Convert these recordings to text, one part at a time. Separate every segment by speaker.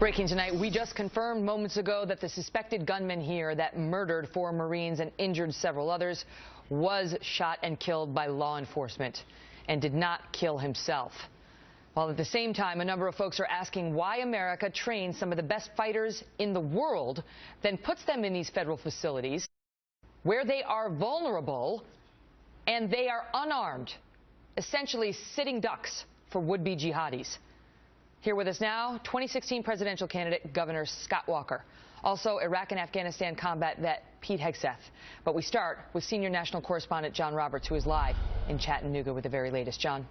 Speaker 1: Breaking tonight, we just confirmed moments ago that the suspected gunman here that murdered 4 Marines and injured several others was shot and killed by law enforcement and did not kill himself. While at the same time, a number of folks are asking why America trains some of the best fighters in the world, then puts them in these federal facilities where they are vulnerable and they are unarmed, essentially sitting ducks for would-be jihadis. Here with us now, 2016 presidential candidate Governor Scott Walker. Also, Iraq and Afghanistan combat vet Pete Hegseth. But we start with senior national correspondent John Roberts, who is live in Chattanooga with the very latest. John.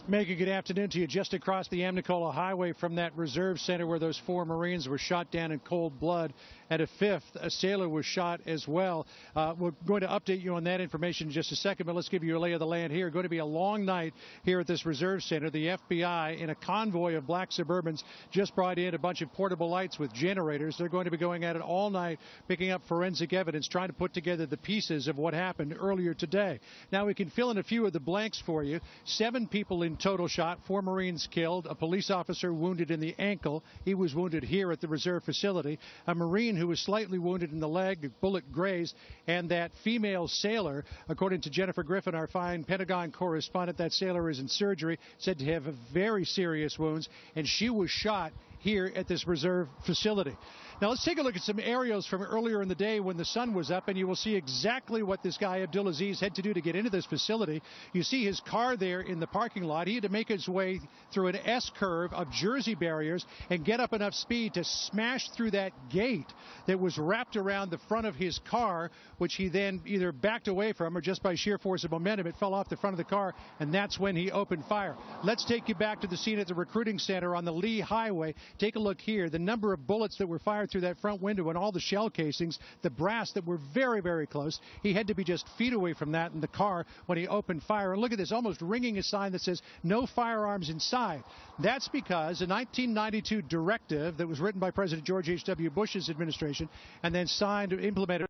Speaker 2: Megyn, good afternoon to you. Just across the Amnicola Highway from that reserve center where those 4 Marines were shot down in cold blood, and a 5th, a sailor, was shot as well. We're going to update you on that information in just a second, but let's give you a lay of the land here. Going to be a long night here at this reserve center. The FBI, in a convoy of black Suburbans, just brought in a bunch of portable lights with generators. They're going to be going at it all night, picking up forensic evidence, trying to put together the pieces of what happened earlier today. Now, we can fill in a few of the blanks for you. 7 people in total shot, 4 Marines killed, a police officer wounded in the ankle. He was wounded here at the reserve facility. A Marine who was slightly wounded in the leg, a bullet grazed, and that female sailor, according to Jennifer Griffin, our fine Pentagon correspondent, that sailor is in surgery, said to have very serious wounds, and she was shot here at this reserve facility. Now let's take a look at some aerials from earlier in the day when the sun was up, and you will see exactly what this guy Abdulaziz had to do to get into this facility. You see his car there in the parking lot. He had to make his way through an S-curve of Jersey barriers and get up enough speed to smash through that gate that was wrapped around the front of his car, which he then either backed away from or just by sheer force of momentum, it fell off the front of the car, and that's when he opened fire. Let's take you back to the scene at the recruiting center on the Lee Highway. Take a look here. The number of bullets that were fired through that front window and all the shell casings, the brass that were very, very close. He had to be just feet away from that in the car when he opened fire. And look at this, almost ringing a sign that says no firearms inside. That's because a 1992 directive that was written by President George H.W. Bush's administration and then signed and implemented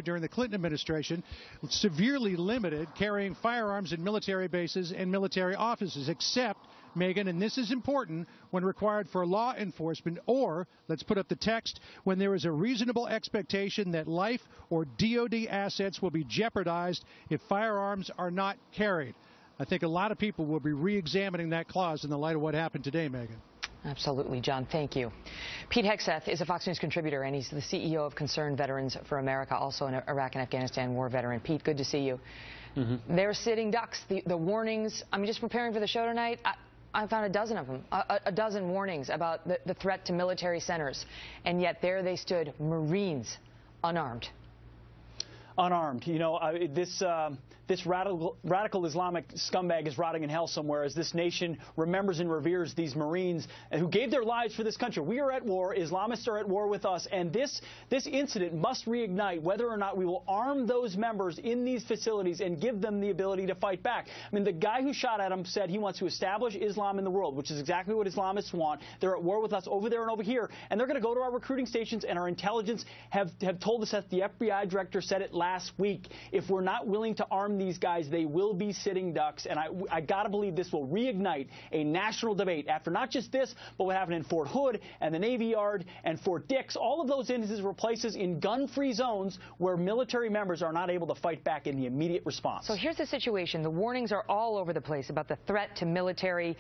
Speaker 2: during the Clinton administration severely limited carrying firearms in military bases and military offices, except, Megyn, and this is important, when required for law enforcement, or, let's put up the text, when there is a reasonable expectation that life or DOD assets will be jeopardized if firearms are not carried. I think a lot of people will be re-examining that clause in the light of what happened today, Megyn.
Speaker 1: Absolutely, John. Thank you. Pete Hegseth is a Fox News contributor, and he's the CEO of Concerned Veterans for America, also an Iraq and Afghanistan war veteran. Pete, good to see you. They're sitting ducks. The warnings, I mean, just preparing for the show tonight, I found a dozen of them, a dozen warnings about the threat to military centers, and yet there they stood, Marines, unarmed.
Speaker 3: Unarmed. You know, this radical Islamic scumbag is rotting in hell somewhere as this nation remembers and reveres these Marines who gave their lives for this country. We are at war. Islamists are at war with us. And this incident must reignite whether or not we will arm those members in these facilities and give them the ability to fight back. I mean, the guy who shot at him said he wants to establish Islam in the world, which is exactly what Islamists want. They're at war with us over there and over here. And they're going to go to our recruiting stations, and our intelligence have told us that the FBI director said it last week. If we're not willing to arm these guys, they will be sitting ducks, and I got to believe this will reignite a national debate after not just this, but what happened in Fort Hood and the Navy Yard and Fort Dix. All of those instances were places in gun-free zones where military members are not able to fight back in the immediate response.
Speaker 1: So here's the situation. The warnings are all over the place about the threat to military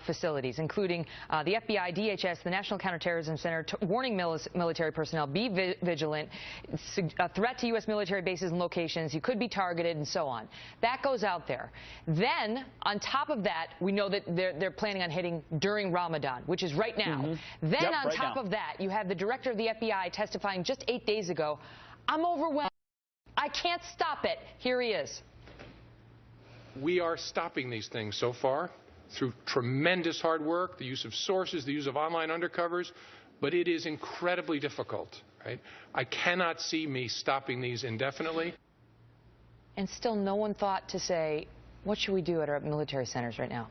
Speaker 1: facilities, including the FBI, DHS, the National Counterterrorism Center, warning military personnel, be vigilant, a threat to U.S. military bases and locations, you could be targeted, and so on. That goes out there. Then, on top of that, we know that they're planning on hitting during Ramadan, which is right now. Then, on top of that, you have the director of the FBI testifying just 8 days ago, I'm overwhelmed. I can't stop it. Here he is.
Speaker 4: We are stopping these things so far through tremendous hard work, the use of sources, the use of online undercovers, but it is incredibly difficult. Right? I cannot see me stopping these indefinitely.
Speaker 1: And still no one thought to say, what should we do at our military centers right now?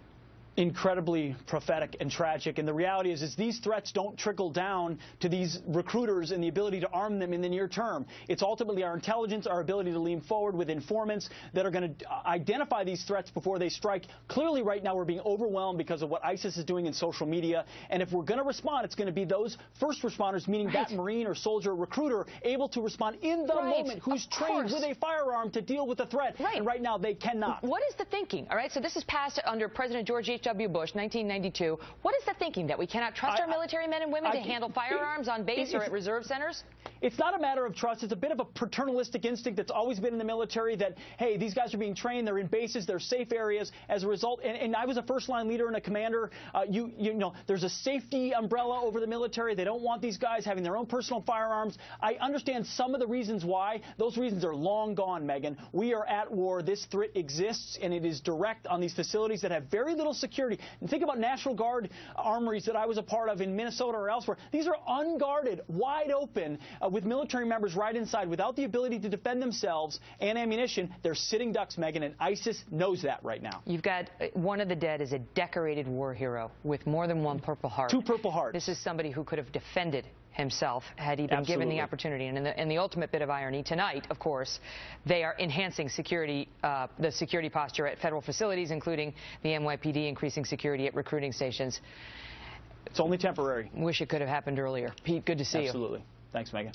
Speaker 3: incredibly prophetic and tragic. And the reality is these threats don't trickle down to these recruiters and the ability to arm them in the near term. It's ultimately our intelligence, our ability to lean forward with informants that are going to identify these threats before they strike. Clearly, right now, we're being overwhelmed because of what ISIS is doing in social media. And if we're going to respond, it's going to be those first responders, meaning that Marine or soldier or recruiter, able to respond in the moment, who's trained with a firearm to deal with the threat. And right now, they cannot.
Speaker 1: What is the thinking? All right, so this is passed under President George H.W. Bush, 1992. What is the thinking, that we cannot trust our military men and women to handle firearms on base or at reserve centers?
Speaker 3: It's not a matter of trust. It's a bit of a paternalistic instinct that's always been in the military that, hey, these guys are being trained, they're in bases, they're safe areas. As a result, and I was a first-line leader and a commander, you know, there's a safety umbrella over the military. They don't want these guys having their own personal firearms. I understand some of the reasons why. Those reasons are long gone, Megyn. We are at war. This threat exists, and it is direct on these facilities that have very little security. And think about National Guard armories that I was a part of in Minnesota or elsewhere. These are unguarded, wide open, with military members right inside without the ability to defend themselves and ammunition. They're sitting ducks, Megyn, and ISIS knows that right now.
Speaker 1: You've got one of the dead is a decorated war hero with more than one Purple Heart.
Speaker 3: 2 Purple Hearts.
Speaker 1: This is somebody who could have defended himself had he been given the opportunity. And in the ultimate bit of irony tonight, of course, they are enhancing security, the security posture at federal facilities, including the NYPD increasing security at recruiting stations.
Speaker 3: It's only temporary.
Speaker 1: Wish it could have happened earlier. Pete, good to see you.
Speaker 3: Absolutely. Thanks, Megyn.